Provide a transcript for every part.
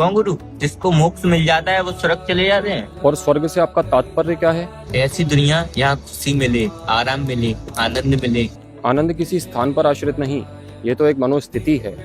कौन गुरु? जिसको मोक्ष मिल जाता है वो स्वर्ग चले जाते हैं। और स्वर्ग से आपका तात्पर्य क्या है? ऐसी दुनिया यहाँ खुशी मिले, आराम मिले, आनंद मिले। आनंद किसी स्थान पर आश्रित नहीं, ये तो एक मनोस्थिति है,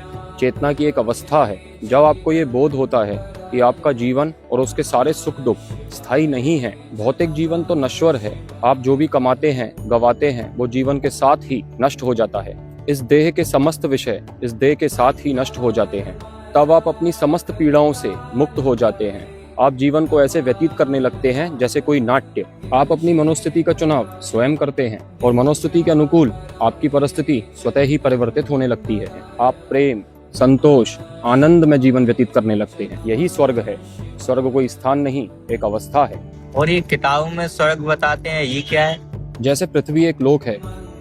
चेतना की एक अवस्था है। जब आपको ये बोध होता है कि आपका जीवन और उसके सारे सुख दुख स्थायी नहीं है, भौतिक जीवन तो नश्वर है, आप जो भी कमाते हैं गवाते हैं वो जीवन के साथ ही नष्ट हो जाता है। इस देह के समस्त विषय इस देह के साथ ही नष्ट हो जाते हैं। तब आप अपनी समस्त पीड़ाओं से मुक्त हो जाते हैं। आप जीवन को ऐसे व्यतीत करने लगते हैं जैसे कोई नाट्य। आप अपनी मनोस्थिति का चुनाव स्वयं करते हैं और मनोस्थिति के अनुकूल आपकी परिस्थिति स्वतः ही परिवर्तित होने लगती है। आप प्रेम, संतोष, आनंद में जीवन व्यतीत करने लगते हैं। यही स्वर्ग है। स्वर्ग कोई स्थान नहीं, एक अवस्था है। और ये किताबों में स्वर्ग बताते हैं, ये क्या है? जैसे पृथ्वी एक लोक है,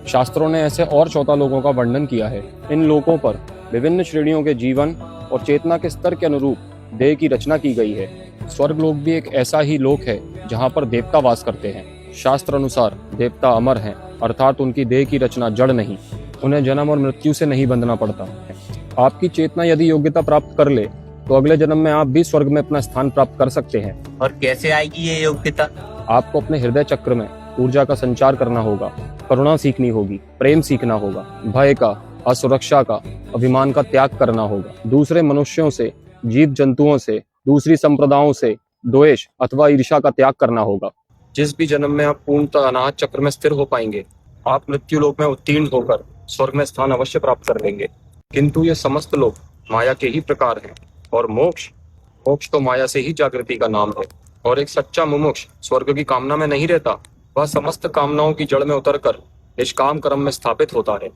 शास्त्रों ने ऐसे और 14 लोकों का वर्णन किया है। इन लोकों पर विभिन्न श्रेणियों के जीवन और चेतना के स्तर के अनुरूप देह की रचना की गई है। स्वर्ग लोक भी एक ऐसा ही लोक है जहाँ पर देवता वास करते हैं। शास्त्र अनुसार देवता अमर हैं, अर्थात उनकी देह की रचना जड़ नहीं, उन्हें जन्म और मृत्यु से नहीं बंधना पड़ता है। आपकी चेतना यदि योग्यता प्राप्त कर ले तो अगले जन्म में आप भी स्वर्ग में अपना स्थान प्राप्त कर सकते हैं। और कैसे आएगी ये योग्यता? आपको अपने हृदय चक्र में ऊर्जा का संचार करना होगा, करुणा सीखनी होगी, प्रेम सीखना होगा, भय का, असुरक्षा का, अभिमान का त्याग करना होगा। दूसरे मनुष्यों से, जीव जंतुओं से, दूसरी संप्रदायों से द्वेष अथवा ईर्ष्या का त्याग करना होगा। जिस भी जन्म में आप पूर्णतः अनाहत चक्र में स्थिर हो पाएंगे, आप मृत्यु लोक में उत्तीर्ण होकर स्वर्ग में स्थान अवश्य प्राप्त कर लेंगे। किंतु ये समस्त लोग माया के ही प्रकार हैं और मोक्ष तो माया से ही जागृति का नाम है। और एक सच्चा मुमुक्ष स्वर्ग की कामना में नहीं रहता, वह समस्त कामनाओं की जड़ में उतरकर निष्काम कर्म में स्थापित होता है।